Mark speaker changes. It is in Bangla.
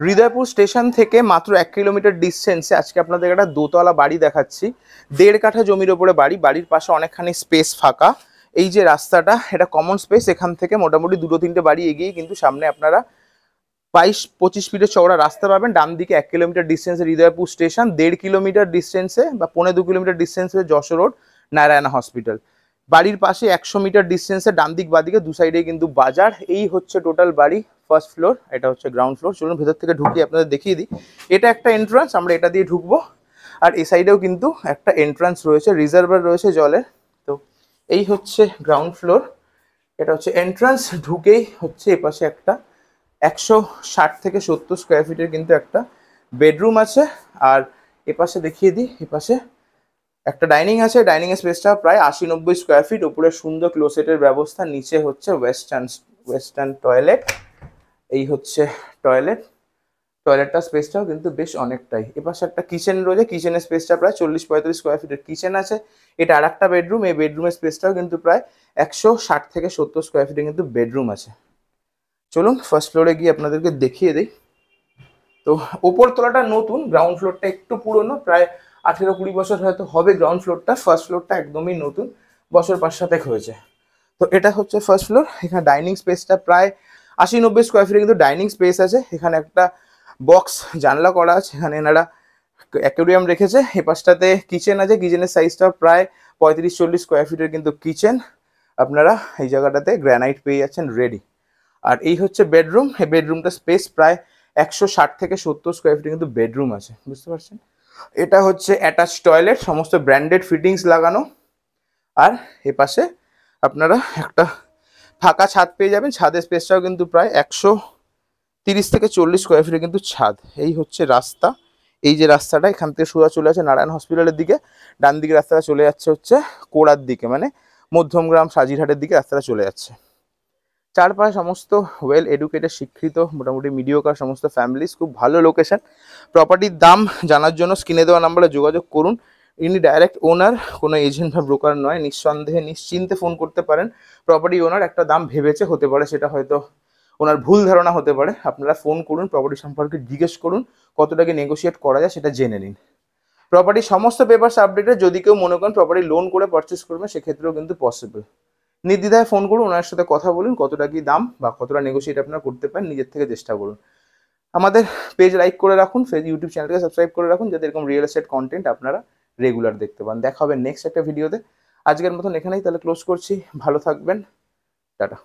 Speaker 1: হৃদয়পুর স্টেশন থেকে মাত্র 1 কিলোমিটার ডিস্টেন্সে আজকে আপনাদের একটা দোতলা বাড়ি দেখাচ্ছি। 1.5 কাঠা জমির ওপরে বাড়ি, বাড়ির পাশে অনেকখানি স্পেস ফাঁকা। এই যে রাস্তাটা, এটা কমন স্পেস। এখান থেকে মোটামুটি 2-3টে বাড়ি এগিয়ে কিন্তু সামনে আপনারা 22-25 ফিটের চওড়া রাস্তা পাবেন। ডান দিকে 1 কিলোমিটার ডিস্টেন্সে হৃদয়পুর স্টেশন, 1.5 কিলোমিটার ডিস্টেন্সে বা 1.25 কিলোমিটার ডিস্টেন্সে যশোর রোড, নারায়ণা হসপিটাল। বাড়ির পাশে 100 মিটার ডিস্টেন্সে ডান দিক বাদিকে দু সাইডে কিন্তু বাজার। এই হচ্ছে টোটাল বাড়ি, ফার্স্ট ফ্লোর, এটা হচ্ছে গ্রাউন্ড ফ্লোর। চলুন ভেতর থেকে ঢুকিয়ে আপনাদের দেখিয়ে দিই। এটা একটা এন্ট্রান্স, আমরা এটা দিয়ে ঢুকবো। আর এই সাইডেও কিন্তু একটা এন্ট্রান্স রয়েছে, রিজার্ভার রয়েছে জলের। তো এই হচ্ছে গ্রাউন্ড ফ্লোর, এটা হচ্ছে এন্ট্রান্স। ঢুকেই হচ্ছে এপাশে একটা 160 থেকে 70 স্কোয়ার ফিটের কিন্তু একটা বেডরুম আছে। আর এপাশে দেখিয়ে দিই, এপাশে একটা ডাইনিং আছে। ডাইনিং এর স্পেসটা প্রায় 80-90 স্কোয়ার ফিট। উপরে সুন্দর ক্লোসেটের ব্যবস্থা, নিচে হচ্ছে ওয়েস্টার্ন টয়লেট। এই হচ্ছে টয়লেট, টয়লেটটা স্পেসটাও কিন্তু বেশ অনেকটাই। এপাশে একটা কিচেন রয়েছে, কিচেনের স্পেসটা প্রায় 40-45 স্কোয়ার ফিটের কিচেন আছে। এটা আর একটা বেডরুম, এই বেডরুমের স্পেসটাও কিন্তু প্রায় 160 থেকে 70 স্কোয়ার ফিটের কিন্তু বেডরুম আছে। চলুন ফার্স্ট ফ্লোরে গিয়ে আপনাদেরকে দেখিয়ে দিই। তো ওপর তলাটা নতুন, গ্রাউন্ড ফ্লোরটা একটু পুরনো, প্রায় 18-20 বছর হয়তো হবে গ্রাউন্ড ফ্লোরটা। ফার্স্ট ফ্লোরটা একদমই নতুন, বছর 5-7 হয়েছে। তো এটা হচ্ছে ফার্স্ট ফ্লোর। এখানে ডাইনিং স্পেসটা প্রায় 80-90 স্কোয়ার ফিটের কিন্তু ডাইনিং স্পেস আছে। এখানে একটা বক্স জানলা করা আছে, এখানে এনারা অ্যাকোয়ারিয়াম রেখেছে। এ পাশটাতে কিচেন আছে, কিচেনের সাইজটা প্রায় 35-40 স্কোয়ার ফিটের কিন্তু কিচেন। আপনারা এই জায়গাটাতে গ্রানাইট পেয়ে যাচ্ছেন রেডি। আর এই হচ্ছে বেডরুম, এই বেডরুমটা স্পেস প্রায় 160 থেকে 70 স্কোয়ার ফিটের কিন্তু বেডরুম আছে, বুঝতে পারছেন। এটা হচ্ছে অ্যাটাচ টয়লেট, সমস্ত ব্র্যান্ডেড ফিটিংস লাগানো। আর এ পাশে আপনারা একটা ফাঁকা ছাদ পেয়ে যাবেন। ছাদের স্পেসটাও কিন্তু প্রায় 130 থেকে 40 স্কোয়ার ফিটের কিন্তু ছাদ। এই হচ্ছে রাস্তা, এই যে রাস্তাটা এখান থেকে সোজা চলে আসে নারায়ণ হসপিটালের দিকে। ডান দিকে রাস্তাটা চলে যাচ্ছে হচ্ছে কোড়ার দিকে, মানে মধ্যমগ্রাম সাজিরহাটের দিকে রাস্তাটা চলে যাচ্ছে। চারপাশে সমস্ত ওয়েল এডুকেটেড, শিক্ষিত, মোটামুটি মিডিওকার সমস্ত ফ্যামিলিস, খুব ভালো লোকেশন। প্রপার্টির দাম জানার জন্য স্ক্রিনে দেওয়া নাম্বারে যোগাযোগ করুন। ইনি ডাইরেক্ট ওনার, কোনো এজেন্ট বা ব্রোকার নয়। নিঃসন্দেহে নিশ্চিন্তে ফোন করতে পারেন। প্রপার্টি ওনার একটা দাম ভেবেছে, হতে পারে সেটা হয়তো ওনার ভুল ধারণা হতে পারে। আপনারা ফোন করুন, প্রপার্টি সম্পর্কে জিজ্ঞেস করুন, কতটা কি নেগোশিয়েট করা যায় সেটা জেনে নিন। প্রপার্টির সমস্ত পেপারস আপডেটেড। যদি কেউ মনে করেন প্রপার্টি লোন করে পারচেস করবেন, সেক্ষেত্রেও কিন্তু পসিবল। নির্দ্বিধায় ফোন করুন, ওনার সাথে কথা বলুন, কতটা কি দাম বা কতটা নেগোশিয়েট আপনারা করতে পারেন, নিজের থেকে চেষ্টা করুন। আমাদের পেজ লাইক করে রাখুন, ইউটিউব চ্যানেলকে সাবস্ক্রাইব করে রাখুন, যাতে এরকম রিয়েল এস্টেট কন্টেন্ট আপনারা রেগুলার দেখতে পান। দেখা হবে নেক্সট একটা ভিডিওতে। আজকের মতন এখানেই তাহলে ক্লোজ করছি। ভালো থাকবেন, টাটা।